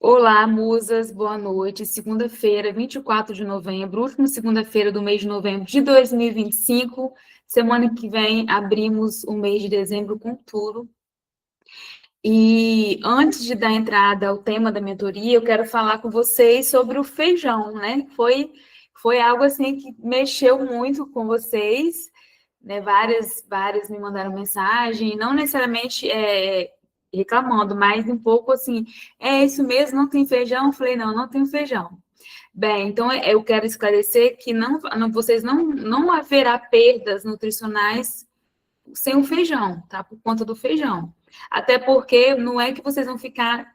Olá, musas, boa noite. Segunda-feira, 24 de novembro, última segunda-feira do mês de novembro de 2025. Semana que vem abrimos o mês de dezembro com tudo. E antes de dar entrada ao tema da mentoria, eu quero falar com vocês sobre o feijão, né? Foi algo assim que mexeu muito com vocês, né? Várias me mandaram mensagem, não necessariamente reclamando, mas um pouco assim, é isso mesmo, não tem feijão? Eu falei, não, não tem feijão. Bem, então eu quero esclarecer que vocês não haverá perdas nutricionais sem o feijão, tá? Por conta do feijão. Até porque não é que vocês vão ficar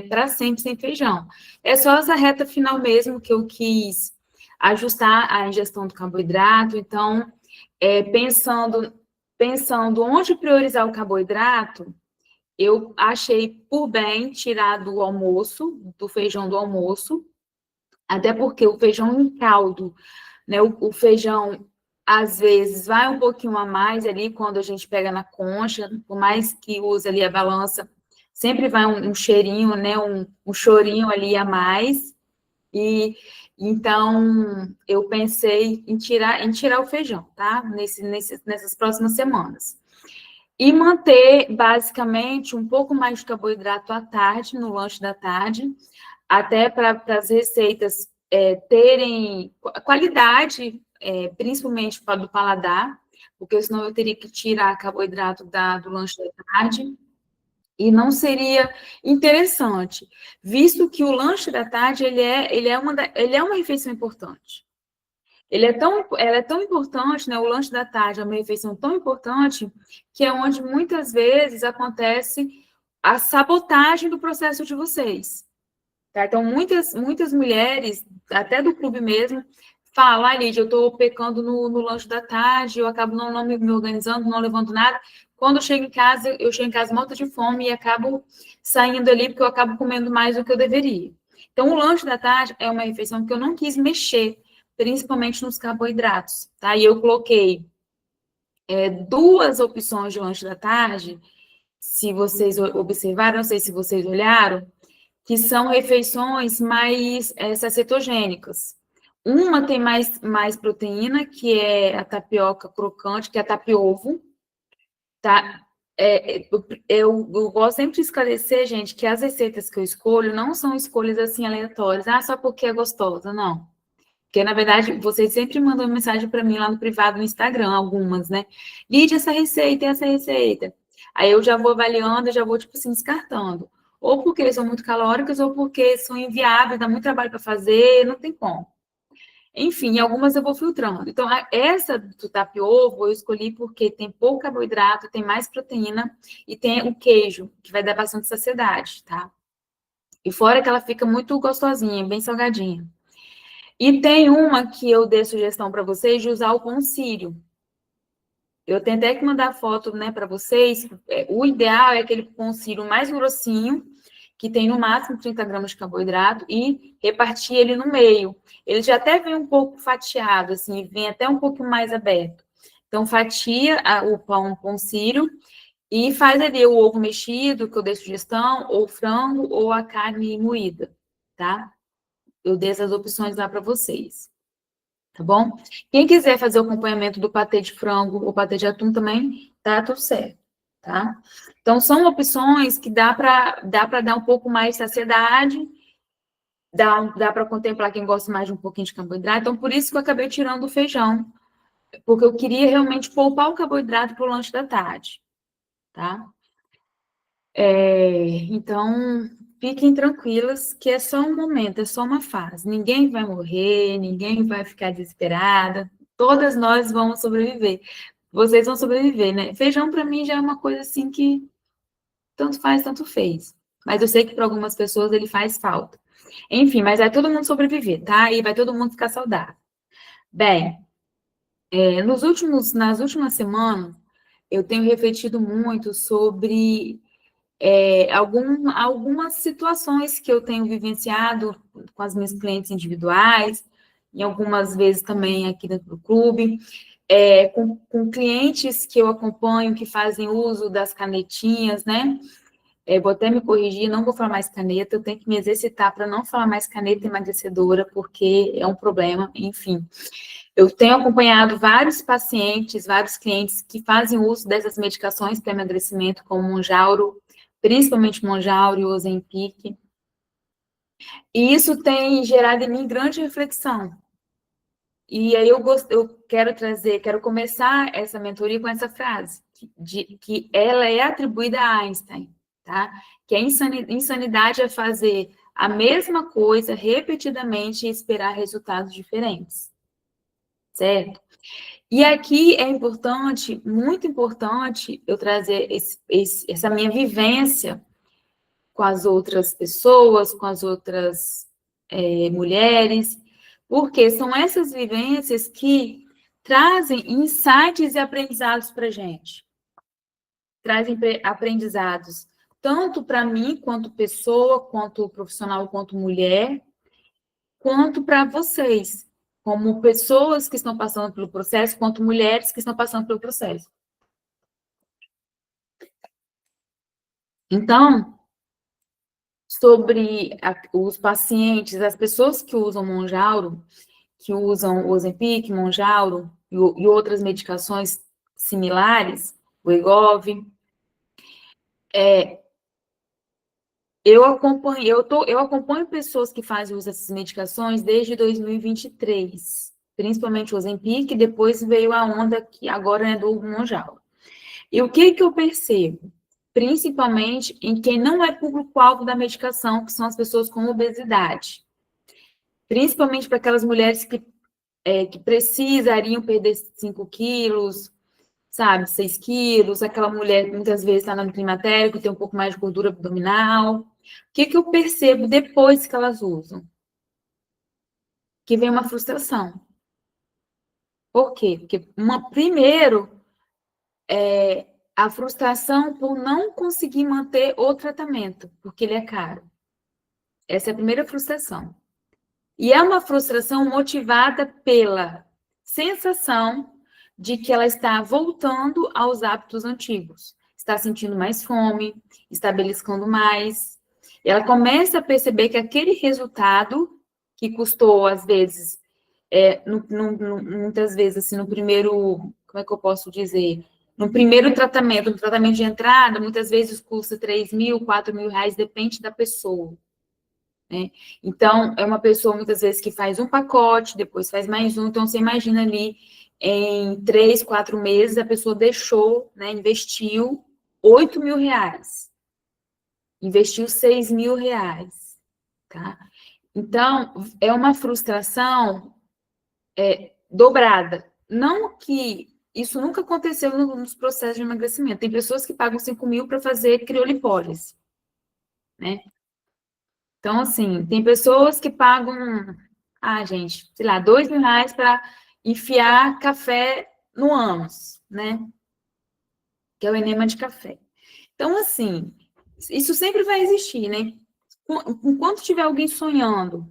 para sempre sem feijão. É só essa reta final mesmo que eu quis ajustar a ingestão do carboidrato. Então, pensando onde priorizar o carboidrato, eu achei por bem tirar do almoço, do feijão do almoço, até porque o feijão em caldo, né? O feijão, às vezes, vai um pouquinho a mais ali quando a gente pega na concha, por mais que use ali a balança, sempre vai um cheirinho, né? Um chorinho ali a mais. E então eu pensei em tirar o feijão, tá? Nessas próximas semanas. E manter basicamente um pouco mais de carboidrato à tarde, no lanche da tarde, até para as receitas terem qualidade, principalmente para do paladar, porque senão eu teria que tirar carboidrato do lanche da tarde, e não seria interessante, visto que o lanche da tarde ele é uma refeição importante. Ela é tão importante, né? O lanche da tarde é uma refeição tão importante que é onde muitas vezes acontece a sabotagem do processo de vocês. Tá? Então, muitas mulheres, até do clube mesmo, falam, Lídia, eu estou pecando no lanche da tarde, eu acabo não me organizando, não levando nada. Quando eu chego em casa morta de fome e acabo saindo ali porque eu acabo comendo mais do que eu deveria. Então, o lanche da tarde é uma refeição que eu não quis mexer, principalmente nos carboidratos, tá? E eu coloquei duas opções de lanche da tarde, se vocês observaram, não sei se vocês olharam, que são refeições mais cetogênicas. Uma tem mais proteína, que é a tapioca crocante, que é a tapiovo, tá? Eu gosto sempre de esclarecer, gente, que as receitas que eu escolho não são escolhas assim aleatórias, só porque é gostosa, não. Porque, na verdade, vocês sempre mandam mensagem para mim lá no privado, no Instagram, algumas, né? Lídia, essa receita, essa receita. Aí eu já vou avaliando, eu já vou, tipo assim, descartando. Ou porque são muito calóricas, ou porque são inviáveis, dá muito trabalho para fazer, não tem como. Enfim, algumas eu vou filtrando. Então, essa do tapiovo eu escolhi porque tem pouco carboidrato, tem mais proteína e tem o queijo, que vai dar bastante saciedade, tá? E fora que ela fica muito gostosinha, bem salgadinha. E tem uma que eu dei sugestão para vocês de usar o pão sírio. Eu tentei que mandar foto, né, para vocês. O ideal é aquele pão sírio mais grossinho, que tem no máximo 30 gramas de carboidrato, e repartir ele no meio. Ele já até vem um pouco fatiado, assim, vem até um pouco mais aberto. Então, fatia o pão sírio e faz ali o ovo mexido, que eu dei sugestão, ou frango, ou a carne moída, tá? Eu dei essas opções lá para vocês. Tá bom? Quem quiser fazer o acompanhamento do patê de frango ou patê de atum também, tá tudo certo, tá? Então, são opções que dá para dar um pouco mais de saciedade, dá para contemplar quem gosta mais de um pouquinho de carboidrato. Então, por isso que eu acabei tirando o feijão, porque eu queria realmente poupar o carboidrato para o lanche da tarde, tá? Então, fiquem tranquilas que é só um momento, é só uma fase. Ninguém vai morrer, ninguém vai ficar desesperada. Todas nós vamos sobreviver. Vocês vão sobreviver, né? Feijão, para mim, já é uma coisa assim que tanto faz, tanto fez. Mas eu sei que para algumas pessoas ele faz falta. Enfim, mas vai todo mundo sobreviver, tá? E vai todo mundo ficar saudável. Bem, nas últimas semanas, eu tenho refletido muito sobre algumas situações que eu tenho vivenciado com as minhas clientes individuais, e algumas vezes também aqui dentro do clube, com clientes que eu acompanho que fazem uso das canetinhas, né? vou até me corrigir, não vou falar mais caneta, eu tenho que me exercitar para não falar mais caneta emagrecedora, porque é um problema, enfim. Eu tenho acompanhado vários pacientes, vários clientes que fazem uso dessas medicações para emagrecimento, como Mounjaro, principalmente Mounjaro e Ozempic, e isso tem gerado em mim grande reflexão. E aí eu quero começar essa mentoria com essa frase, que ela é atribuída a Einstein, tá? Que a insanidade é fazer a mesma coisa repetidamente e esperar resultados diferentes, certo? E aqui é importante, muito importante, eu trazer essa minha vivência com as outras pessoas, com as outras mulheres, porque são essas vivências que trazem insights e aprendizados para a gente. Trazem aprendizados tanto para mim, quanto pessoa, quanto profissional, quanto mulher, quanto para vocês, como pessoas que estão passando pelo processo, quanto mulheres que estão passando pelo processo. Então, sobre os pacientes, as pessoas que usam Mounjaro, que usam Ozempic, Mounjaro e outras medicações similares, o Wegovy, eu acompanho pessoas que fazem uso dessas medicações desde 2023, principalmente o Ozempic, depois veio a onda que agora é do Mounjaro. E o que eu percebo? Principalmente em quem não é público-alvo da medicação, que são as pessoas com obesidade. Principalmente para aquelas mulheres que precisariam perder 5 quilos, sabe, 6 quilos, aquela mulher que muitas vezes está no climatério, que tem um pouco mais de gordura abdominal. O que eu percebo depois que elas usam? Que vem uma frustração. Por quê? Porque, primeiro, a frustração por não conseguir manter o tratamento, porque ele é caro. Essa é a primeira frustração. E é uma frustração motivada pela sensação de que ela está voltando aos hábitos antigos. Está sentindo mais fome, está beliscando mais. Ela começa a perceber que aquele resultado que custou, às vezes, muitas vezes, assim, no primeiro, como é que eu posso dizer? No primeiro tratamento, no tratamento de entrada, muitas vezes custa 3 mil, 4 mil reais, depende da pessoa. Né? Então, é uma pessoa, muitas vezes, que faz um pacote, depois faz mais um, então você imagina ali, em 3, 4 meses, a pessoa deixou, né, investiu 8 mil reais, investiu 6 mil reais, tá? Então, é uma frustração dobrada. Não que isso nunca aconteceu nos processos de emagrecimento. Tem pessoas que pagam 5 mil para fazer criolipólise, né? Então, assim, tem pessoas que pagam, gente, sei lá, 2 mil reais para enfiar café no ânus, né? Que é o enema de café. Então, assim, isso sempre vai existir, né? Enquanto tiver alguém sonhando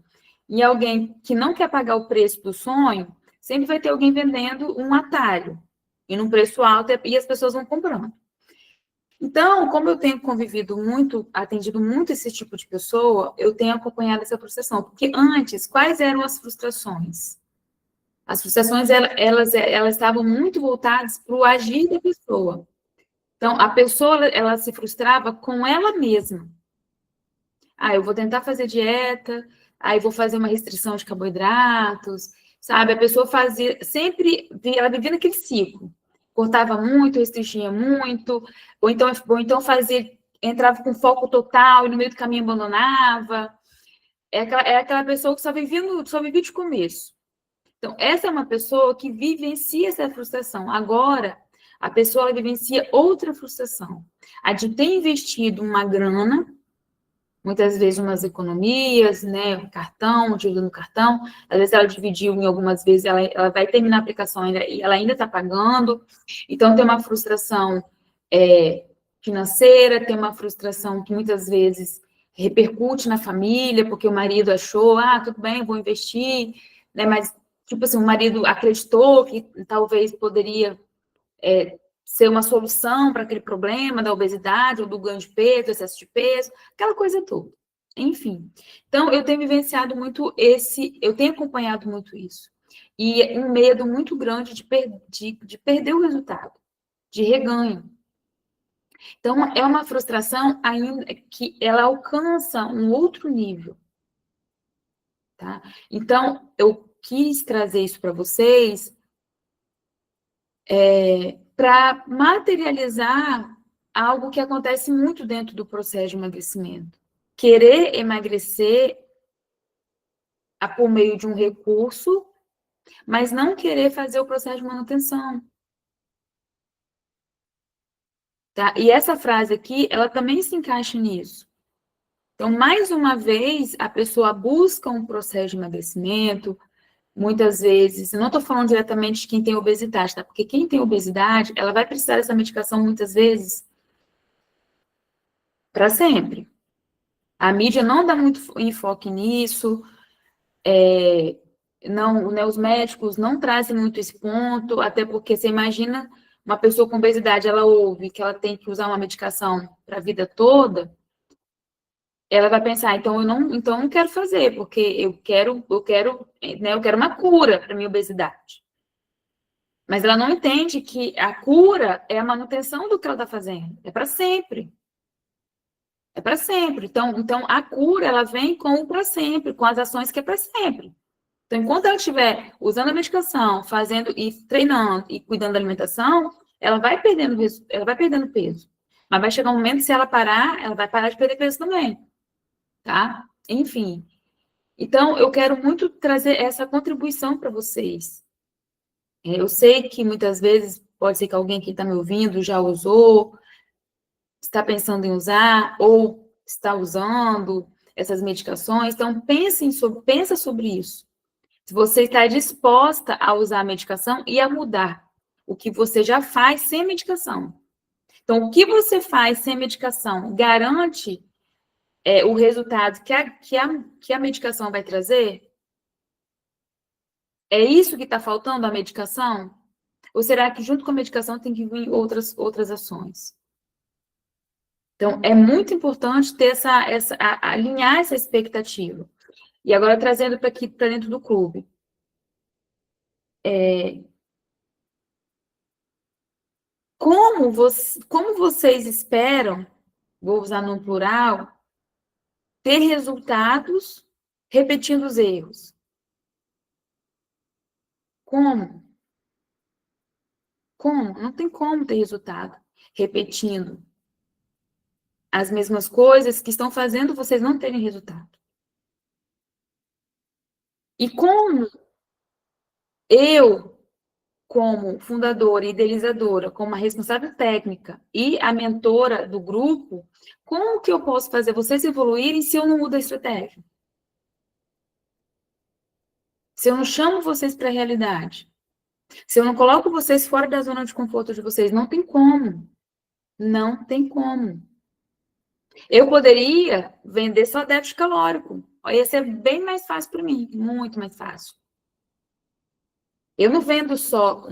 e alguém que não quer pagar o preço do sonho, sempre vai ter alguém vendendo um atalho e num preço alto e as pessoas vão comprando. Então, como eu tenho convivido muito, atendido muito esse tipo de pessoa, eu tenho acompanhado essa frustração. Porque antes, quais eram as frustrações? As frustrações, elas estavam muito voltadas para o agir da pessoa. Então, a pessoa, ela se frustrava com ela mesma. Eu vou tentar fazer dieta, aí vou fazer uma restrição de carboidratos, sabe? A pessoa fazia, sempre, ela vivia naquele ciclo. Cortava muito, restringia muito, ou então fazia, entrava com foco total e no meio do caminho abandonava. É aquela pessoa que só vivia de começo. Então, essa é uma pessoa que vivencia essa frustração. Agora, a pessoa vivencia outra frustração. A de ter investido uma grana, muitas vezes umas economias, né, cartão, dívida no cartão, às vezes ela dividiu em algumas vezes, ela vai terminar a aplicação e ela ainda está pagando, então tem uma frustração financeira, tem uma frustração que muitas vezes repercute na família, porque o marido achou, tudo bem, vou investir, né, mas, tipo assim, o marido acreditou que talvez poderia ser uma solução para aquele problema da obesidade, ou do ganho de peso, excesso de peso, aquela coisa toda. Enfim. Então, eu tenho vivenciado muito eu tenho acompanhado muito isso. E um medo muito grande de perder o resultado, de reganho. Então, é uma frustração ainda que ela alcança um outro nível. Tá? Então, eu quis trazer isso para vocês para materializar algo que acontece muito dentro do processo de emagrecimento. Querer emagrecer por meio de um recurso, mas não querer fazer o processo de manutenção. Tá? E essa frase aqui, ela também se encaixa nisso. Então, mais uma vez, a pessoa busca um processo de emagrecimento, muitas vezes, eu não estou falando diretamente de quem tem obesidade, tá? Porque quem tem obesidade, ela vai precisar dessa medicação muitas vezes para sempre. A mídia não dá muito enfoque nisso, não, né, os médicos não trazem muito esse ponto, até porque você imagina uma pessoa com obesidade, ela ouve que ela tem que usar uma medicação para a vida toda, ela vai pensar, então eu não quero fazer, porque né, eu quero uma cura para minha obesidade. Mas ela não entende que a cura é a manutenção do que ela está fazendo, é para sempre. É para sempre. Então, a cura, ela vem com o para sempre, com as ações que é para sempre. Então, enquanto ela estiver usando a medicação, fazendo e treinando e cuidando da alimentação, ela vai perdendo peso. Mas vai chegar um momento, se ela parar, ela vai parar de perder peso também. Tá? Enfim. Então, eu quero muito trazer essa contribuição para vocês. Eu sei que muitas vezes pode ser que alguém que está me ouvindo já usou, está pensando em usar, ou está usando essas medicações. Então, pensa sobre isso. Se você está disposta a usar a medicação e a mudar o que você já faz sem medicação. Então, o que você faz sem medicação garante o resultado que a medicação vai trazer? É isso que está faltando a medicação? Ou será que junto com a medicação tem que vir outras ações? Então, é muito importante ter alinhar essa expectativa. E agora, trazendo para aqui, para dentro do clube. Como vocês esperam, vou usar no plural, ter resultados repetindo os erros? Como? Como? Não tem como ter resultado repetindo as mesmas coisas que estão fazendo vocês não terem resultado. E como eu, como fundadora e idealizadora, como a responsável técnica e a mentora do grupo, como que eu posso fazer vocês evoluírem se eu não mudo a estratégia? Se eu não chamo vocês para a realidade? Se eu não coloco vocês fora da zona de conforto de vocês? Não tem como. Não tem como. Eu poderia vender só déficit calórico. Ia ser bem mais fácil para mim, muito mais fácil. Eu não vendo só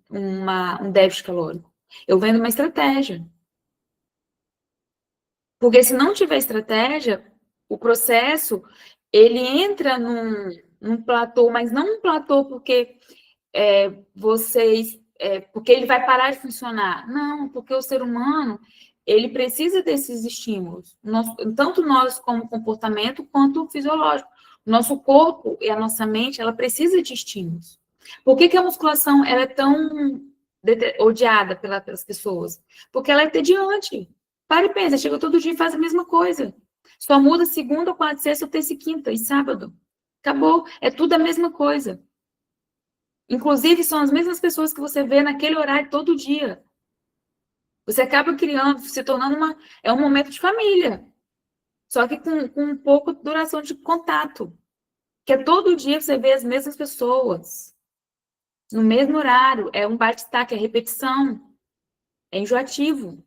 um déficit calórico. Eu vendo uma estratégia. Porque se não tiver estratégia, o processo, ele entra num platô, mas não um platô porque porque ele vai parar de funcionar. Não, porque o ser humano, ele precisa desses estímulos. Tanto nós como comportamento, quanto fisiológico. Nosso corpo e a nossa mente, ela precisa de estímulos. Por que a musculação ela é tão odiada pelas pessoas? Porque ela é entediante. Para e pensa, chega todo dia e faz a mesma coisa. Só muda segunda, quarta, sexta, terça e quinta, e sábado. Acabou. É tudo a mesma coisa. Inclusive, são as mesmas pessoas que você vê naquele horário todo dia. Você acaba criando, se tornando um momento de família. Só que com um pouco de duração de contato. Que é todo dia você vê as mesmas pessoas. No mesmo horário. É um bate-taque, é repetição. É enjoativo.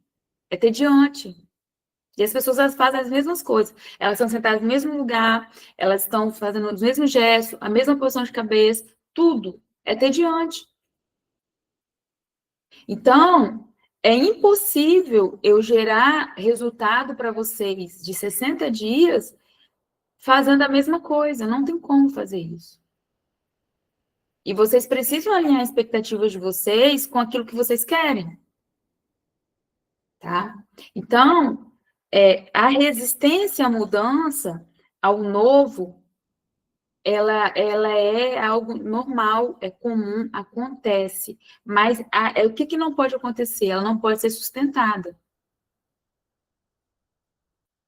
É tediante. E as pessoas elas fazem as mesmas coisas. Elas estão sentadas no mesmo lugar, elas estão fazendo os mesmos gestos, a mesma posição de cabeça, tudo. É tediante. Então, é impossível eu gerar resultado para vocês de 60 dias fazendo a mesma coisa. Não tem como fazer isso. E vocês precisam alinhar as expectativas de vocês com aquilo que vocês querem. Tá? Então, a resistência à mudança, ao novo, ela é algo normal, é comum, acontece. Mas o que não pode acontecer? Ela não pode ser sustentada.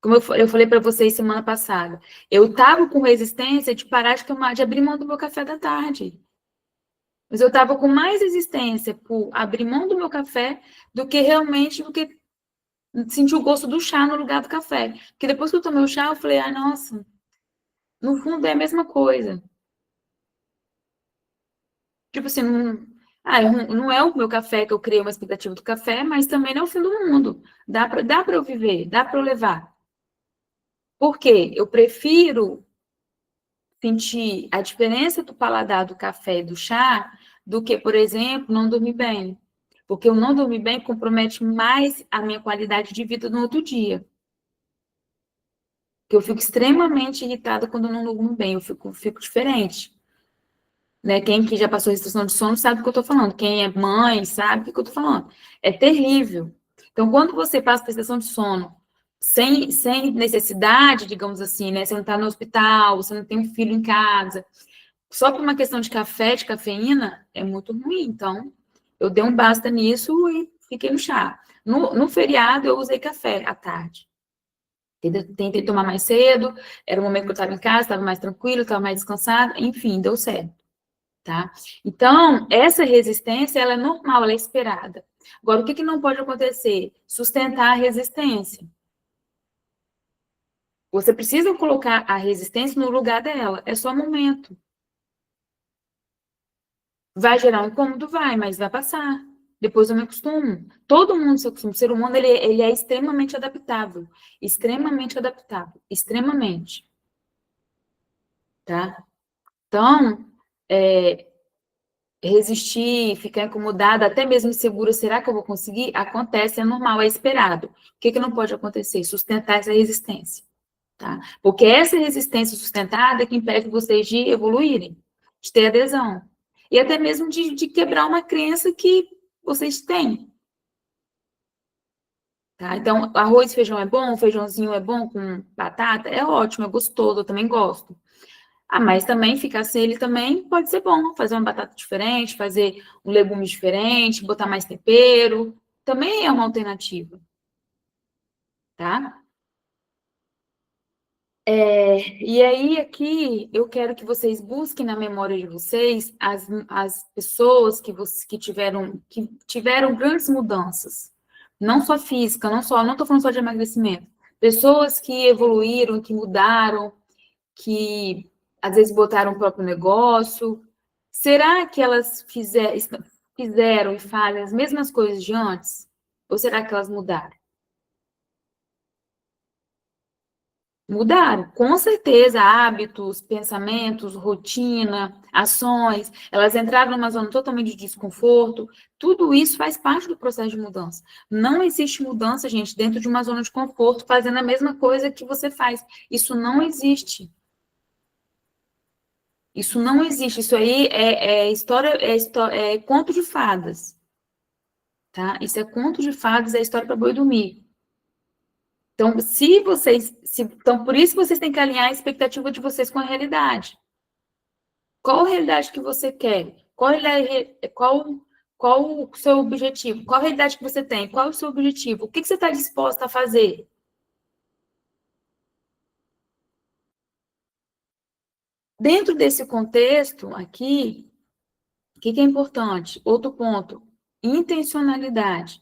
Como eu falei para vocês semana passada, eu estava com resistência de parar de abrir mão do meu café da tarde. Mas eu estava com mais resistência por abrir mão do meu café do que sentir o gosto do chá no lugar do café. Porque depois que eu tomei o chá, eu falei, nossa, no fundo é a mesma coisa. Tipo assim, não é o meu café que eu criei uma expectativa do café, mas também não é o fim do mundo. Dá para eu viver, dá para eu levar. Por quê? Eu prefiro sentir a diferença do paladar do café e do chá do que, por exemplo, não dormir bem. Porque o não dormir bem compromete mais a minha qualidade de vida no outro dia. Porque eu fico extremamente irritada quando eu não durmo bem, eu fico diferente. Né? Quem que já passou restrição de sono sabe do que eu estou falando. Quem é mãe sabe do que eu estou falando. É terrível. Então, quando você passa restrição de sono sem necessidade, digamos assim, né? Você não está no hospital, você não tem um filho em casa, só por uma questão de café, de cafeína, é muito ruim. Então, eu dei um basta nisso e fiquei no chá. No feriado, eu usei café à tarde. Tentei tomar mais cedo, era o momento que eu estava em casa, estava mais tranquilo, estava mais descansada, enfim, deu certo. Tá? Então, essa resistência, ela é normal, ela é esperada. Agora, o que não pode acontecer? Sustentar a resistência. Você precisa colocar a resistência no lugar dela, é só momento. Vai gerar um incômodo? Vai, mas vai passar. Depois eu me acostumo. Todo mundo se acostuma. O ser humano, ele é extremamente adaptável. Extremamente adaptável. Extremamente. Tá? Então, resistir, ficar incomodada, até mesmo insegura, será que eu vou conseguir? Acontece, é normal, é esperado. O que não pode acontecer? Sustentar essa resistência, tá? Porque essa resistência sustentada é que impede vocês de evoluírem, de ter adesão. E até mesmo de quebrar uma crença que vocês têm. Tá? Então, arroz e feijão é bom, feijãozinho é bom com batata, é ótimo, é gostoso, eu também gosto. Mas também ficar sem ele também pode ser bom. Fazer uma batata diferente, fazer um legume diferente, botar mais tempero. Também é uma alternativa, tá? E aí, aqui, eu quero que vocês busquem na memória de vocês as pessoas que tiveram grandes mudanças. Não só física, não estou falando só de emagrecimento. Pessoas que evoluíram, que mudaram, que às vezes botaram o próprio negócio. Será que elas fizeram e fazem as mesmas coisas de antes? Ou será que elas mudaram? Mudaram, com certeza, hábitos, pensamentos, rotina, ações. Elas entraram numa zona totalmente de desconforto. Tudo isso faz parte do processo de mudança. Não existe mudança, gente, dentro de uma zona de conforto, fazendo a mesma coisa que você faz. Isso não existe. Isso não existe. Isso aí é conto de fadas, tá? Isso é conto de fadas, é história para boi dormir. Então, então, por isso vocês têm que alinhar a expectativa de vocês com a realidade. Qual a realidade que você quer? Qual o seu objetivo? Qual a realidade que você tem? Qual é o seu objetivo? O que você está disposta a fazer? Dentro desse contexto aqui, o que é importante? Outro ponto, intencionalidade.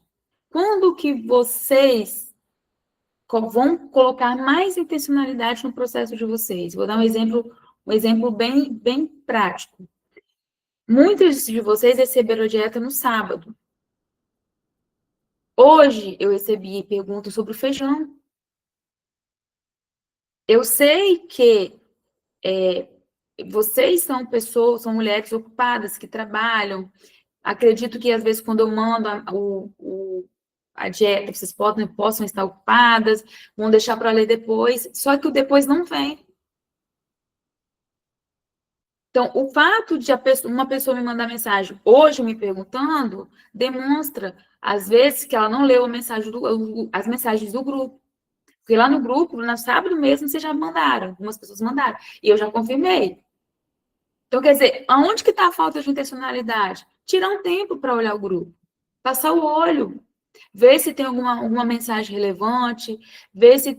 Quando que vocês vão colocar mais intencionalidade no processo de vocês? Vou dar um exemplo bem prático. Muitos de vocês receberam a dieta no sábado. Hoje eu recebi perguntas sobre o feijão. Eu sei que vocês são mulheres ocupadas que trabalham, Acredito que, às vezes, quando eu mando a dieta, vocês possam estar ocupadas, vão deixar para ler depois, só que o depois não vem. Então, o fato de uma pessoa me mandar mensagem hoje me perguntando, demonstra, às vezes, que ela não leu as mensagens do grupo. Porque lá no grupo, no sábado mesmo, vocês já mandaram, algumas pessoas mandaram, e eu já confirmei. Então, quer dizer, aonde que está a falta de intencionalidade? Tirar um tempo para olhar o grupo, passar o olho, ver se tem alguma mensagem relevante, ver se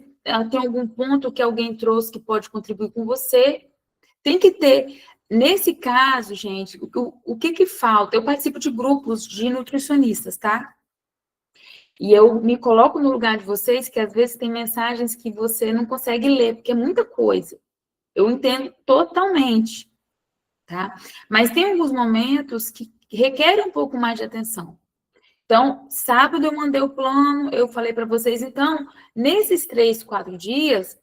tem algum ponto que alguém trouxe que pode contribuir com você. Tem que ter. Nesse caso, gente, o que falta? Eu participo de grupos de nutricionistas, tá? E eu me coloco no lugar de vocês, que às vezes tem mensagens que você não consegue ler, porque é muita coisa. Eu entendo totalmente, tá? Mas tem alguns momentos que requerem um pouco mais de atenção. Então, sábado eu mandei o plano, eu falei para vocês, então, nesses 3, 4 dias,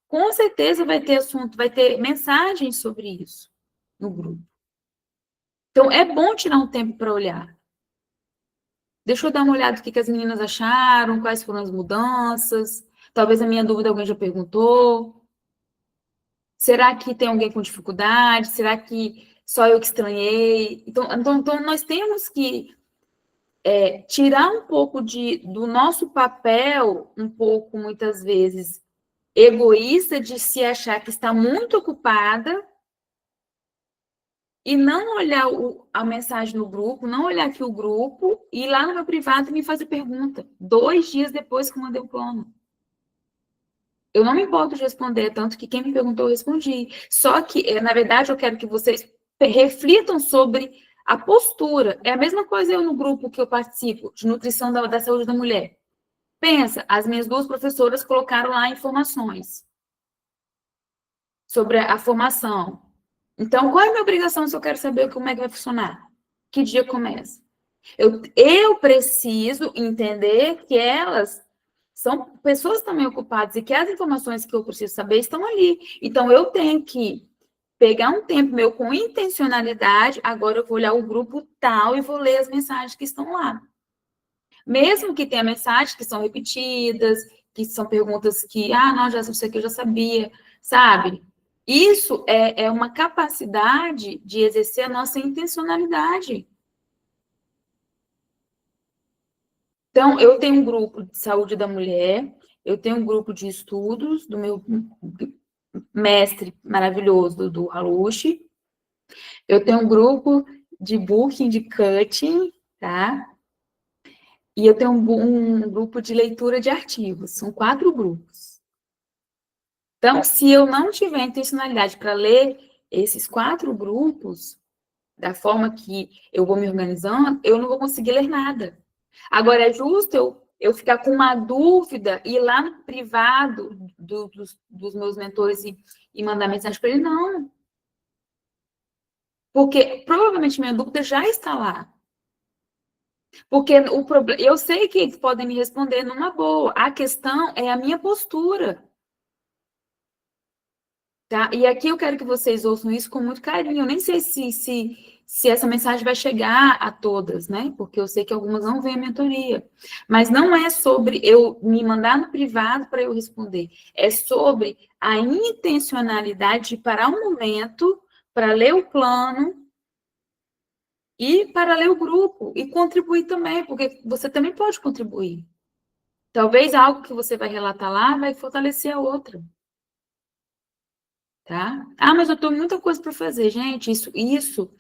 com certeza vai ter assunto, vai ter mensagens sobre isso no grupo. Então, é bom tirar um tempo para olhar. Deixa eu dar uma olhada no que as meninas acharam, quais foram as mudanças. Talvez a minha dúvida alguém já perguntou. Será que tem alguém com dificuldade? Será que só eu que estranhei? Então nós temos que tirar um pouco do nosso papel, um pouco, muitas vezes, egoísta, de se achar que está muito ocupada e não olhar a mensagem no grupo, não olhar aqui o grupo, e ir lá no meu privado e me fazer pergunta. 2 dias depois que eu mandei o plano. Eu não me importo de responder, tanto que quem me perguntou, eu respondi. Só que, na verdade, eu quero que vocês reflitam sobre a postura. É a mesma coisa eu no grupo que eu participo, de nutrição da saúde da mulher. Pensa, as minhas 2 professoras colocaram lá informações sobre a formação. Então, qual é a minha obrigação se eu quero saber como é que vai funcionar? Que dia começa? Eu preciso entender que elas são pessoas também ocupadas e que as informações que eu preciso saber estão ali. Então, eu tenho que pegar um tempo meu com intencionalidade, agora eu vou olhar o grupo tal e vou ler as mensagens que estão lá. Mesmo que tenha mensagens que são repetidas, que são perguntas que, não, já isso aqui eu já sabia, sabe? Isso é uma capacidade de exercer a nossa intencionalidade. Então, eu tenho um grupo de saúde da mulher, eu tenho um grupo de estudos do meu mestre maravilhoso, do Halushi, eu tenho um grupo de booking, de cutting, tá? E eu tenho um grupo de leitura de artigos, são 4 grupos. Então, se eu não tiver intencionalidade para ler esses 4 grupos, da forma que eu vou me organizando, eu não vou conseguir ler nada. Agora, é justo eu ficar com uma dúvida e ir lá no privado dos meus mentores e mandar mensagem para ele? Não. Porque provavelmente minha dúvida já está lá. Porque eu sei que eles podem me responder numa boa. A questão é a minha postura. Tá? E aqui eu quero que vocês ouçam isso com muito carinho. Eu nem sei se essa mensagem vai chegar a todas, né? Porque eu sei que algumas não vêm a mentoria. Mas não é sobre eu me mandar no privado para eu responder. É sobre a intencionalidade de parar um momento para ler o plano e para ler o grupo e contribuir também, porque você também pode contribuir. Talvez algo que você vai relatar lá vai fortalecer a outra. Tá? Mas eu tenho muita coisa para fazer, gente. Isso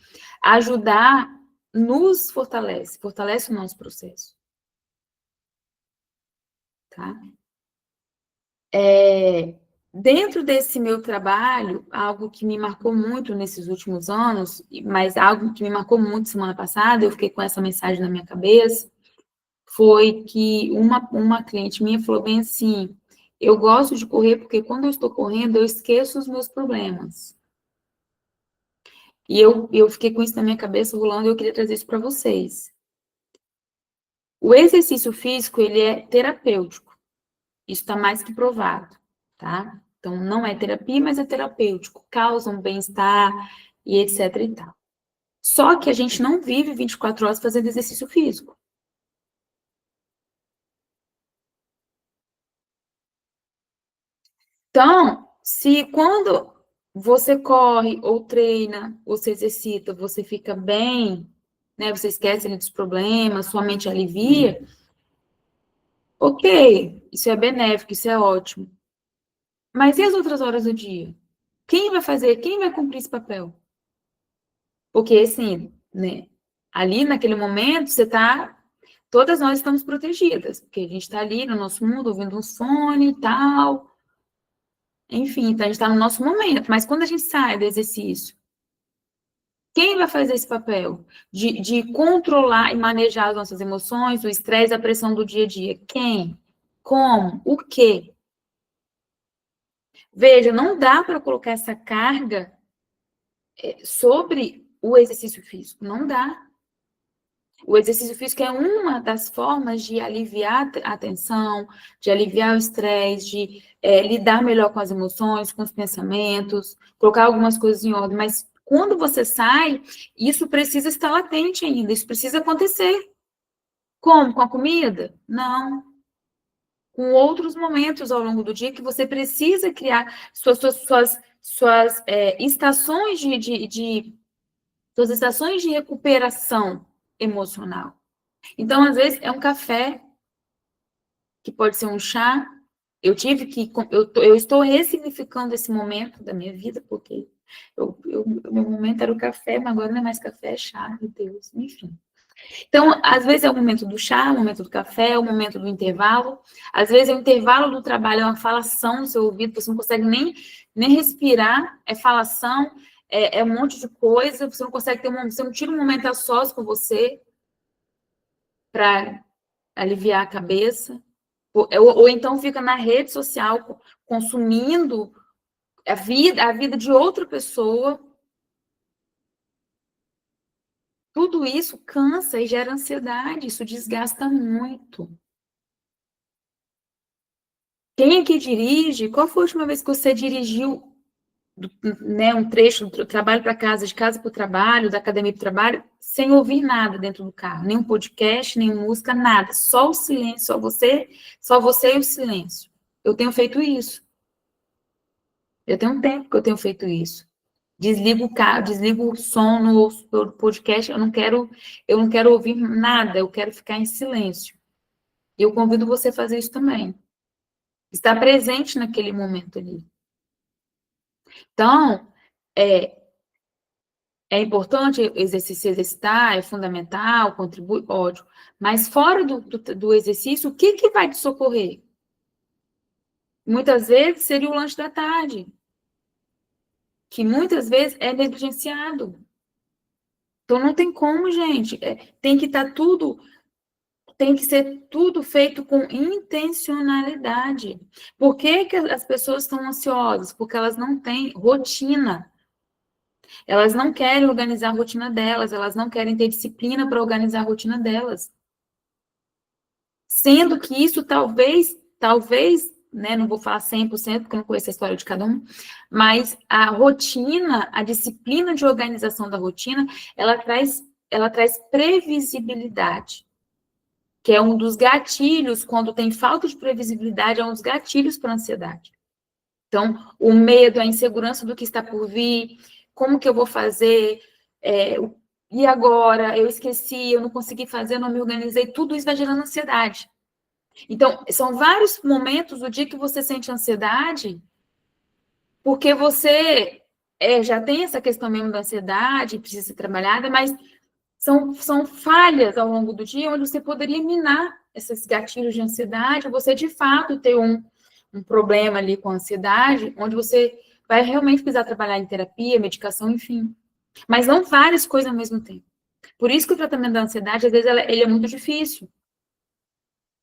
ajudar nos fortalece o nosso processo. Tá? Dentro desse meu trabalho, algo que me marcou muito nesses últimos anos, mas algo que me marcou muito semana passada, eu fiquei com essa mensagem na minha cabeça, foi que uma cliente minha falou bem assim: eu gosto de correr porque quando eu estou correndo, eu esqueço os meus problemas. E eu fiquei com isso na minha cabeça rolando e eu queria trazer isso para vocês. O exercício físico, ele é terapêutico. Isso está mais que provado, tá? Então, não é terapia, mas é terapêutico. Causa um bem-estar e etc e tal. Só que a gente não vive 24 horas fazendo exercício físico. Então, se quando você corre ou treina, ou se exercita, você fica bem, né? Você esquece ali dos problemas, sua mente alivia, ok, isso é benéfico, isso é ótimo. Mas e as outras horas do dia? Quem vai fazer? Quem vai cumprir esse papel? Porque, assim, né? Ali, naquele momento, você tá... Todas nós estamos protegidas, porque a gente está ali no nosso mundo, ouvindo um fone e tal. Enfim, então a gente está no nosso momento. Mas quando a gente sai do exercício, quem vai fazer esse papel de controlar e manejar as nossas emoções, o estresse, a pressão do dia a dia? Quem? Como? O quê? Veja, não dá para colocar essa carga sobre o exercício físico. Não dá. O exercício físico é uma das formas de aliviar a tensão, de aliviar o estresse, de lidar melhor com as emoções, com os pensamentos, colocar algumas coisas em ordem. Mas quando você sai, isso precisa estar latente ainda, isso precisa acontecer. Como? Com a comida? Não. Com outros momentos ao longo do dia que você precisa criar suas estações suas estações de recuperação emocional. Então, às vezes, é um café, que pode ser um chá. Eu estou ressignificando esse momento da minha vida, porque meu momento era o café, mas agora não é mais café, é chá, meu Deus, enfim. Então, às vezes é o momento do chá, o momento do café, o momento do intervalo. Às vezes é o intervalo do trabalho, é uma falação no seu ouvido, você não consegue nem respirar, é falação, é um monte de coisa, você não consegue você não tira um momento a sós com você para aliviar a cabeça. Ou então fica na rede social consumindo a vida de outra pessoa. Tudo isso cansa e gera ansiedade, isso desgasta muito. Quem é que dirige? Qual foi a última vez que você dirigiu, né, um trecho do trabalho para casa, de casa para o trabalho, da academia para o trabalho, sem ouvir nada dentro do carro? Nem um podcast, nem música, nada. Só o silêncio, só você e o silêncio. Eu tenho feito isso. Eu tenho um tempo que eu tenho feito isso. Desligo o carro, desligo o som no podcast, eu não quero ouvir nada, eu quero ficar em silêncio. E eu convido você a fazer isso também. Estar presente naquele momento ali. Então, é importante se exercitar, é fundamental, contribui, ótimo. Mas fora do exercício, o que vai te socorrer? Muitas vezes seria o lanche da tarde, que muitas vezes é negligenciado. Então não tem como, gente. Tem que estar tudo, tem que ser tudo feito com intencionalidade. Por que as pessoas estão ansiosas? Porque elas não têm rotina. Elas não querem organizar a rotina delas, elas não querem ter disciplina para organizar a rotina delas. Sendo que isso talvez, né, não vou falar 100%, porque eu não conheço a história de cada um, mas a rotina, a disciplina de organização da rotina, ela traz previsibilidade, que é um dos gatilhos, quando tem falta de previsibilidade, é um dos gatilhos para a ansiedade. Então, o medo, a insegurança do que está por vir, como que eu vou fazer, e agora, eu esqueci, eu não consegui fazer, eu não me organizei, tudo isso vai gerando ansiedade. Então, são vários momentos do dia que você sente ansiedade, porque você já tem essa questão mesmo da ansiedade, precisa ser trabalhada, mas são falhas ao longo do dia onde você poderia minar esses gatilhos de ansiedade, você de fato ter um problema ali com a ansiedade, onde você vai realmente precisar trabalhar em terapia, medicação, enfim. Mas não várias coisas ao mesmo tempo. Por isso que o tratamento da ansiedade, às vezes, ele é muito difícil.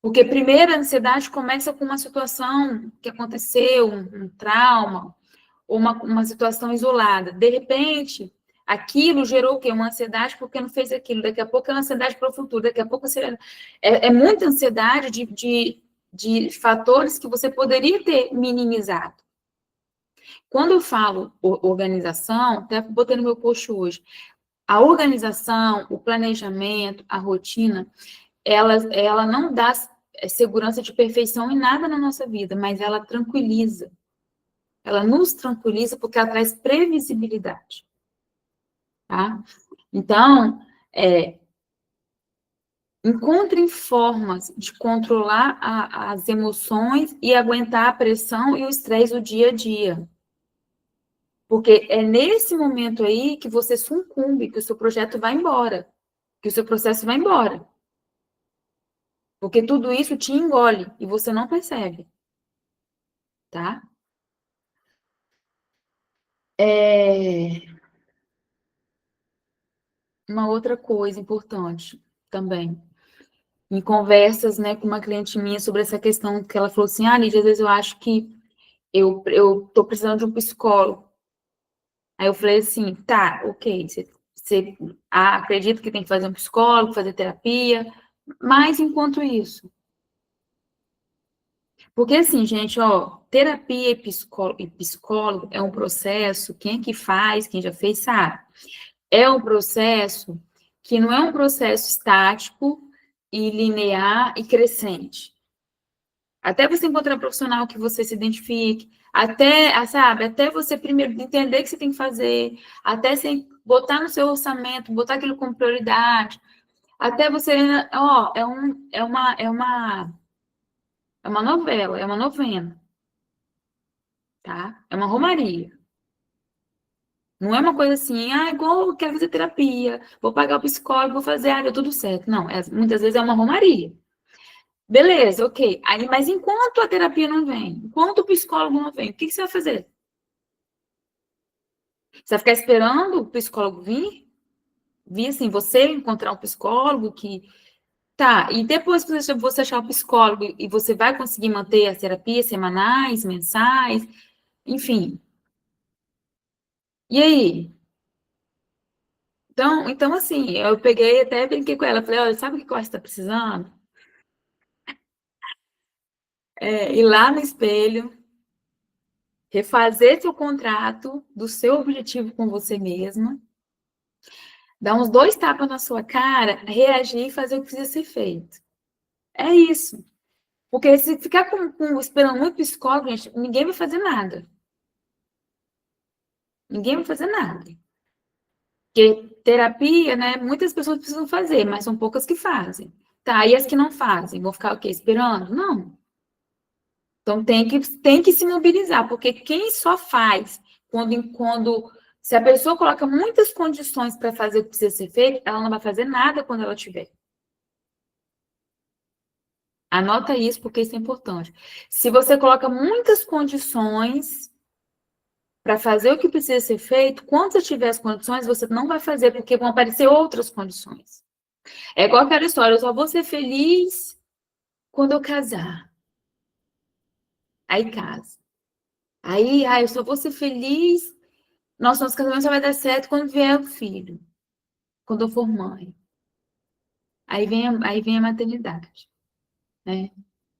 Porque primeiro a ansiedade começa com uma situação que aconteceu, um trauma, ou uma situação isolada. De repente, aquilo gerou o quê? Uma ansiedade porque não fez aquilo. Daqui a pouco é uma ansiedade para o futuro. Daqui a pouco é muita ansiedade de fatores que você poderia ter minimizado. Quando eu falo organização, até botei no meu post hoje, A organização, o planejamento, a rotina, ela não dá segurança de perfeição em nada na nossa vida, mas ela tranquiliza. Ela nos tranquiliza porque ela traz previsibilidade, tá? Então, encontrem formas de controlar as emoções e aguentar a pressão e o estresse do dia a dia. Porque é nesse momento aí que você sucumbe, que o seu projeto vai embora, que o seu processo vai embora. Porque tudo isso te engole e você não percebe, tá? Uma outra coisa importante também, em conversas, né, com uma cliente minha sobre essa questão que ela falou assim, Lídia, às vezes eu acho que eu tô precisando de um psicólogo. Aí eu falei assim, tá, ok, você acredita que tem que fazer um psicólogo, fazer terapia, mas enquanto isso. Porque assim, gente, ó, terapia e psicólogo é um processo, quem é que faz, quem já fez sabe, é um processo que não é um processo estático e linear e crescente. Até você encontrar um profissional que você se identifique, sabe, até você primeiro entender o que você tem que fazer, até você botar no seu orçamento, botar aquilo como prioridade, até você, ó, é uma novela, é uma novena, tá? É uma romaria. Não é uma coisa assim, igual eu quero fazer terapia, vou pagar o psicólogo, vou fazer, deu tudo certo. Não, muitas vezes é uma romaria. Beleza, ok. Aí, mas enquanto a terapia não vem, enquanto o psicólogo não vem, o que você vai fazer? Você vai ficar esperando o psicólogo vir? Vir assim, você encontrar um psicólogo que. Tá, e depois que você achar o psicólogo e você vai conseguir manter as terapias semanais, mensais, enfim. E aí? Então assim, eu peguei até brinquei com ela, falei, olha, sabe o que eu acho que está precisando? Ir lá no espelho, refazer seu contrato do seu objetivo com você mesma, dar uns 2 tapas na sua cara, reagir e fazer o que precisa ser feito. É isso. Porque se ficar esperando muito psicólogo, gente, ninguém vai fazer nada. Ninguém vai fazer nada. Porque terapia, né, muitas pessoas precisam fazer, mas são poucas que fazem. Tá, e as que não fazem, vão ficar o quê? Esperando? Não. Então tem que se mobilizar, porque quem só faz quando se a pessoa coloca muitas condições para fazer o que precisa ser feito, ela não vai fazer nada quando ela tiver. Anota isso, porque isso é importante. Se você coloca muitas condições para fazer o que precisa ser feito, quando você tiver as condições, você não vai fazer, porque vão aparecer outras condições. É igual aquela história, eu só vou ser feliz quando eu casar. Aí casa. Aí, eu só vou ser feliz. Nosso casamento só vai dar certo quando vier o filho. Quando eu for mãe. Aí vem a maternidade. Né?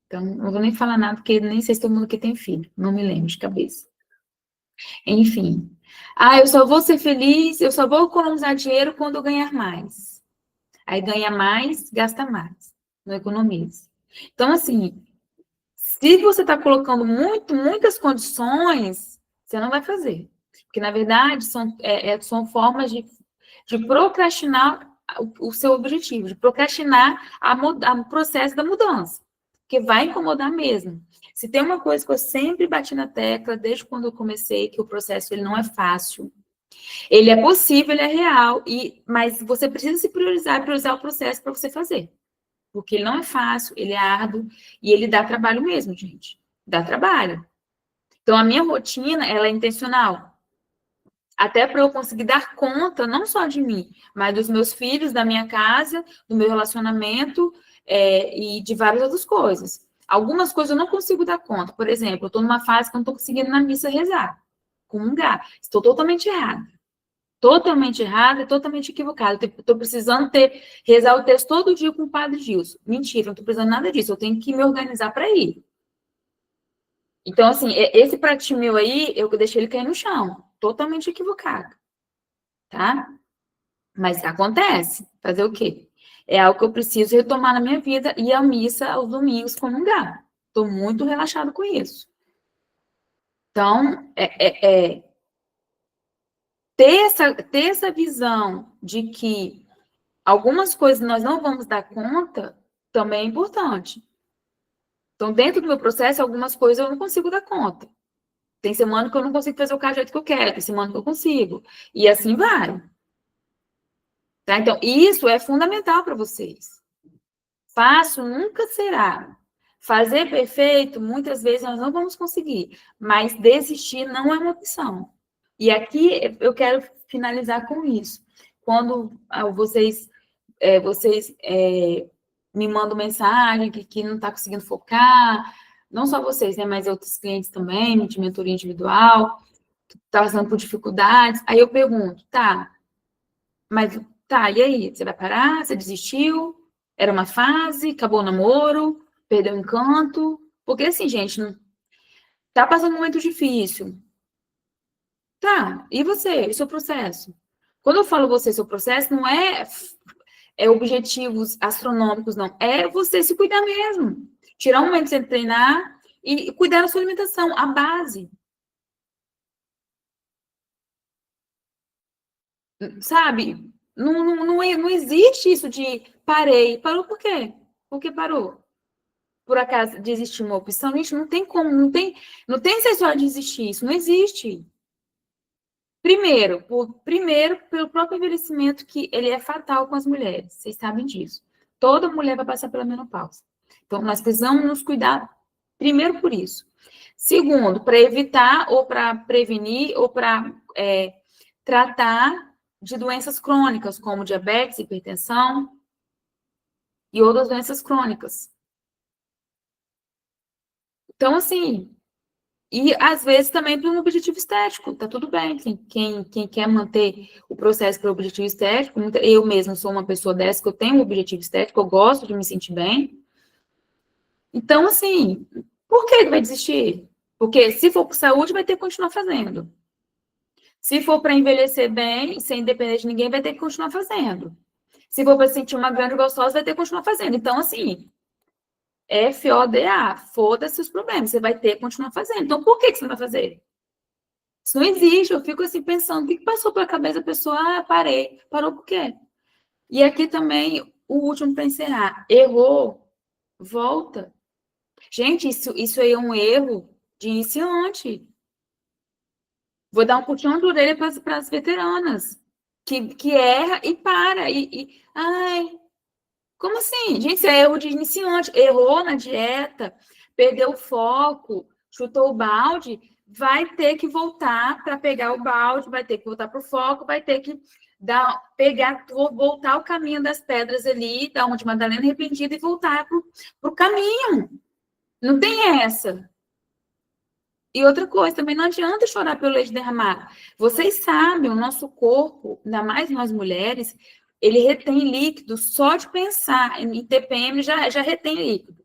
Então, não vou nem falar nada, porque nem sei se todo mundo aqui tem filho. Não me lembro de cabeça. Enfim. Eu só vou ser feliz, eu só vou economizar dinheiro quando eu ganhar mais. Aí ganha mais, gasta mais. Não economiza. Então, assim, se você está colocando muitas condições, você não vai fazer. Porque, na verdade, são formas de procrastinar o seu objetivo, de procrastinar o processo da mudança. Porque vai incomodar mesmo. Se tem uma coisa que eu sempre bati na tecla, desde quando eu comecei, que o processo ele não é fácil. Ele é possível, ele é real, mas você precisa se priorizar o processo para você fazer. Porque ele não é fácil, ele é árduo e ele dá trabalho mesmo, gente. Dá trabalho. Então, a minha rotina, ela é intencional. Até para eu conseguir dar conta, não só de mim, mas dos meus filhos, da minha casa, do meu relacionamento e de várias outras coisas. Algumas coisas eu não consigo dar conta. Por exemplo, eu estou numa fase que eu não estou conseguindo na missa rezar, comungar. Estou totalmente errada. Totalmente errada e totalmente equivocada. Estou precisando rezar o texto todo dia com o padre Gilson. Mentira, não estou precisando nada disso. Eu tenho que me organizar para ir. Então, assim, esse pratinho meu aí, eu deixei ele cair no chão. Totalmente equivocado. Tá? Mas acontece. Fazer o quê? É algo que eu preciso retomar na minha vida e a missa aos domingos comungar. Estou muito relaxado com isso. Então, ter essa visão de que algumas coisas nós não vamos dar conta também é importante. Então, dentro do meu processo, algumas coisas eu não consigo dar conta. Tem semana que eu não consigo fazer o cara do jeito que eu quero, tem semana que eu consigo. E assim vai. Tá? Então, isso é fundamental para vocês. Fácil nunca será. Fazer perfeito, muitas vezes nós não vamos conseguir, mas desistir não é uma opção. E aqui eu quero finalizar com isso. Quando vocês me mandam mensagem que não está conseguindo focar, não só vocês, né, mas outros clientes também, de mentoria individual, que está passando por dificuldades, aí eu pergunto, mas e aí? Você vai parar? Você desistiu? Era uma fase? Acabou o namoro? Perdeu o encanto? Porque assim, gente, não tá passando um momento difícil. E você? E seu processo? Quando eu falo você, seu processo, não é objetivos astronômicos, não. É você se cuidar mesmo. Tirar um momento de você treinar e cuidar da sua alimentação, a base. Sabe? Não existe isso de parei. Parou por quê? Por que parou? Por acaso desistir uma opção? Gente, não tem como, não tem essa história de desistir, isso não existe. Primeiro, pelo próprio envelhecimento, que ele é fatal com as mulheres, vocês sabem disso. Toda mulher vai passar pela menopausa. Então, nós precisamos nos cuidar, primeiro por isso. Segundo, para evitar ou para prevenir ou para tratar de doenças crônicas, como diabetes, hipertensão e outras doenças crônicas. Então, assim, e às vezes também para um objetivo estético, tá tudo bem. Quem quer manter o processo para o objetivo estético, eu mesma sou uma pessoa dessa, que eu tenho um objetivo estético, eu gosto de me sentir bem. Então, assim, por que vai desistir? Porque se for por saúde, vai ter que continuar fazendo. Se for para envelhecer bem, sem depender de ninguém, vai ter que continuar fazendo. Se for para sentir uma grande gostosa, vai ter que continuar fazendo. Então, assim, FODA, foda-se os problemas, você vai ter que continuar fazendo. Então, por que você não vai fazer? Isso não existe, eu fico assim pensando, o que passou pela cabeça da pessoa? Parei. Parou por quê? E aqui também, o último para encerrar. Errou, volta. Gente, isso aí é um erro de iniciante. Vou dar um puxão de orelha para as veteranas, que erra e para. Ai, como assim? Gente, isso é erro de iniciante. Errou na dieta, perdeu o foco, chutou o balde, vai ter que voltar para pegar o balde, vai ter que voltar para o foco, vai ter que voltar o caminho das pedras ali, da onde Madalena arrependida e voltar para o caminho. Não tem essa. E outra coisa, também não adianta chorar pelo leite derramado. Vocês sabem, o nosso corpo, ainda mais nós mulheres, ele retém líquido só de pensar em TPM, já retém líquido.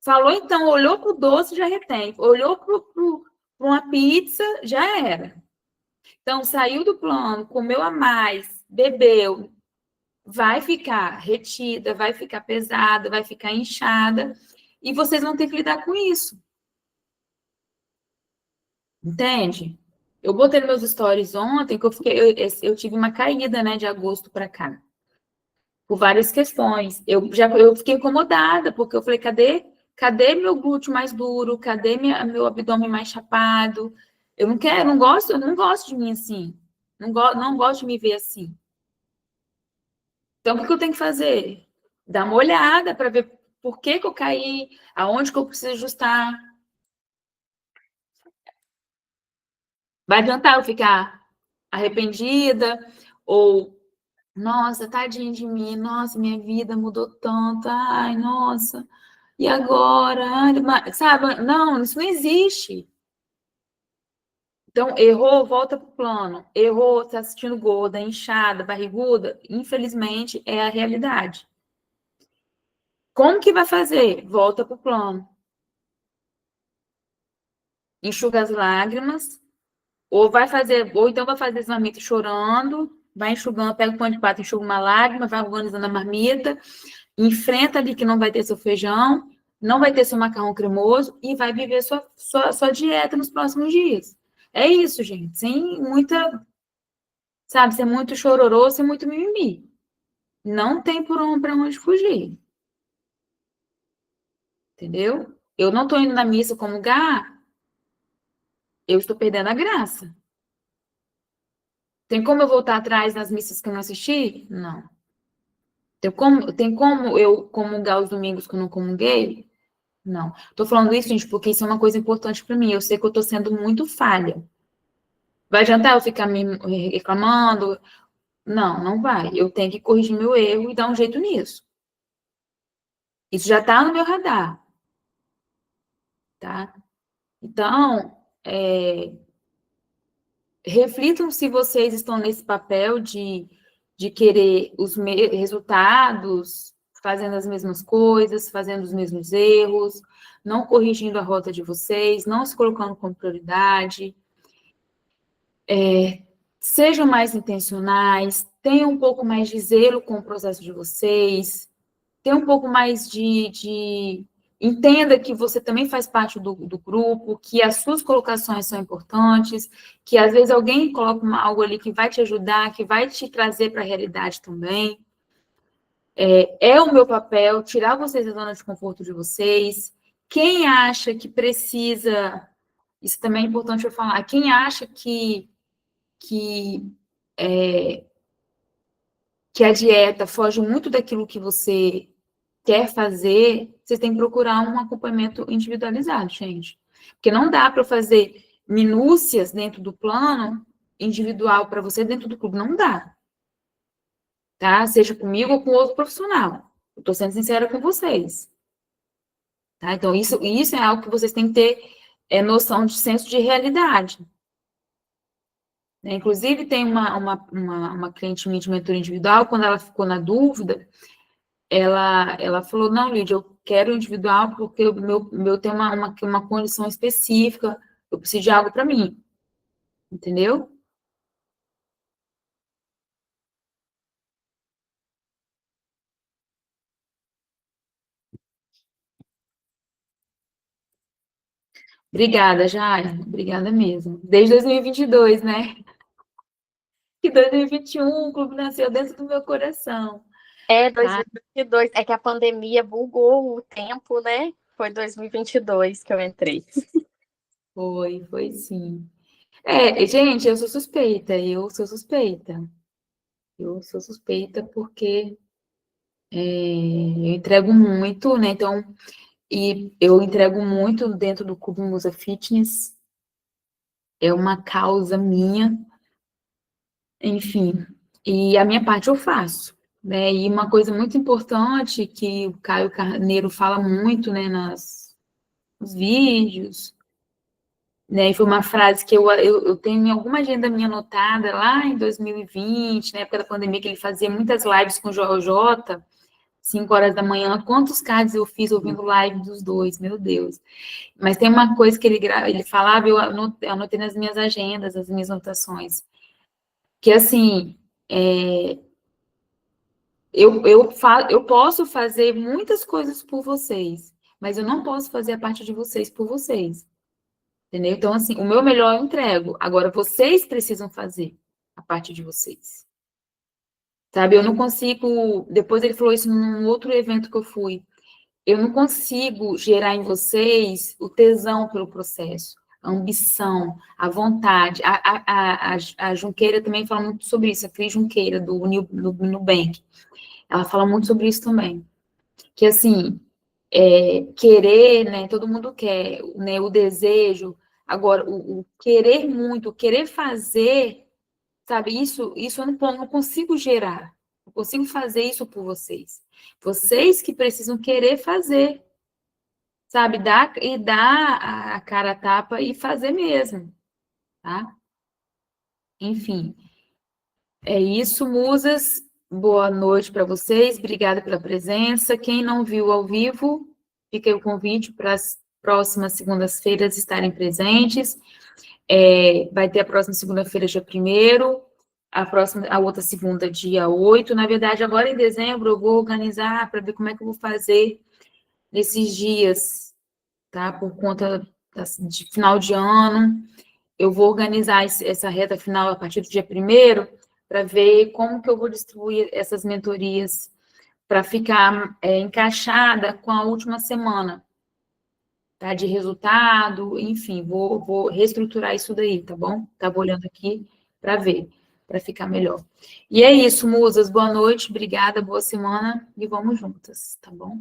Falou, então, olhou para o doce, já retém. Olhou para uma pizza, já era. Então, saiu do plano, comeu a mais, bebeu, vai ficar retida, vai ficar pesada, vai ficar inchada, e vocês vão ter que lidar com isso. Entende? Eu botei nos meus stories ontem que eu tive uma caída, né, de agosto para cá. Por várias questões. Eu fiquei incomodada, porque eu falei, cadê meu glúteo mais duro? Cadê meu abdômen mais chapado? Eu não gosto de mim assim. Não gosto de me ver assim. Então, o que eu tenho que fazer? Dar uma olhada para ver por que eu caí, aonde que eu preciso ajustar. Vai adiantar eu ficar arrependida ou, nossa, tadinha de mim, nossa, minha vida mudou tanto, ai, nossa, e agora? Sabe? Não, isso não existe. Então, errou, volta pro plano. Errou, tá assistindo gorda, inchada, barriguda, infelizmente é a realidade. Como que vai fazer? Volta pro plano. Enxuga as lágrimas, ou então vai fazer esse marmito chorando, vai enxugando, pega o pão de prato, enxuga uma lágrima, vai organizando a marmita, enfrenta ali que não vai ter seu feijão, não vai ter seu macarrão cremoso e vai viver sua dieta nos próximos dias. É isso, gente, sem muita, sabe, sem muito chororô, sem muito mimimi. Não tem para onde fugir. Entendeu? Eu não estou indo na missa comungar, eu estou perdendo a graça. Tem como eu voltar atrás nas missas que eu não assisti? Não. Tem como eu comungar os domingos que eu não comunguei? Não. Tô falando isso, gente, porque isso é uma coisa importante para mim. Eu sei que eu tô sendo muito falha. Vai adiantar eu ficar me reclamando? Não, não vai. Eu tenho que corrigir meu erro e dar um jeito nisso. Isso já tá no meu radar, tá? Então, reflitam se vocês estão nesse papel de querer os resultados, fazendo as mesmas coisas, fazendo os mesmos erros, não corrigindo a rota de vocês, não se colocando como prioridade. Sejam mais intencionais, tenham um pouco mais de zelo com o processo de vocês, tenham um pouco mais de entenda que você também faz parte do grupo, que as suas colocações são importantes, que às vezes alguém coloca algo ali que vai te ajudar, que vai te trazer para a realidade também. É o meu papel tirar vocês da zona de conforto de vocês. Quem acha que precisa, isso também é importante eu falar, quem acha que, que a dieta foge muito daquilo que você quer fazer, você tem que procurar um acompanhamento individualizado, gente. Porque não dá para fazer minúcias dentro do plano individual para você dentro do clube, não dá. Tá? Seja comigo ou com outro profissional. Eu estou sendo sincera com vocês. Tá? Então, isso é algo que vocês têm que ter noção de senso de realidade. Né? Inclusive, tem uma cliente minha de mentoria individual, quando ela ficou na dúvida, ela falou, não, Lídia, eu quero individual porque o meu tem uma condição específica, eu preciso de algo para mim, entendeu? Obrigada, Jair, obrigada mesmo. Desde 2022, né? Que 2021 o clube nasceu dentro do meu coração, tá? 2022. É que a pandemia bugou o tempo, né? Foi 2022 que eu entrei. Foi sim. Gente, eu sou suspeita porque eu entrego muito, né? Então, e eu entrego muito dentro do Clube Musa Fitness, é uma causa minha, enfim, e a minha parte eu faço, né? E uma coisa muito importante que o Caio Carneiro fala muito, né, nos vídeos, né? E foi uma frase que eu tenho em alguma agenda minha anotada lá em 2020, na época da pandemia, que ele fazia muitas lives com o JJ, 5 horas da manhã. Quantos cards eu fiz ouvindo live dos dois, meu Deus. Mas tem uma coisa que ele falava, eu anotei nas minhas agendas, as minhas anotações, que assim, eu posso fazer muitas coisas por vocês, mas eu não posso fazer a parte de vocês por vocês. Entendeu? Então, assim, o meu melhor eu entrego. Agora, vocês precisam fazer a parte de vocês. Sabe? Eu não consigo. Depois ele falou isso num outro evento que eu fui. Eu não consigo gerar em vocês o tesão pelo processo, a ambição, a vontade. A Junqueira também fala muito sobre isso, a Cris Junqueira, do Nubank. Ela fala muito sobre isso também. Que, assim, querer, né? Todo mundo quer, né? O desejo. Agora, o querer muito, o querer fazer, sabe? Isso eu não consigo gerar. Não consigo fazer isso por vocês. Vocês que precisam querer fazer, sabe? Dar a cara a tapa e fazer mesmo, tá? Enfim, é isso, musas. Boa noite para vocês. Obrigada pela presença. Quem não viu ao vivo, fica aí o convite para as próximas segundas-feiras estarem presentes. Vai ter a próxima segunda-feira, dia 1º, a outra segunda, dia 8. Na verdade, agora em dezembro, eu vou organizar para ver como é que eu vou fazer nesses dias, tá? Por conta de final de ano. Eu vou organizar essa reta final a partir do dia 1º, para ver como que eu vou distribuir essas mentorias para ficar encaixada com a última semana, tá? De resultado, enfim, vou reestruturar isso daí, tá bom? Estava olhando aqui para ver, para ficar melhor. E é isso, musas, boa noite, obrigada, boa semana, e vamos juntas, tá bom?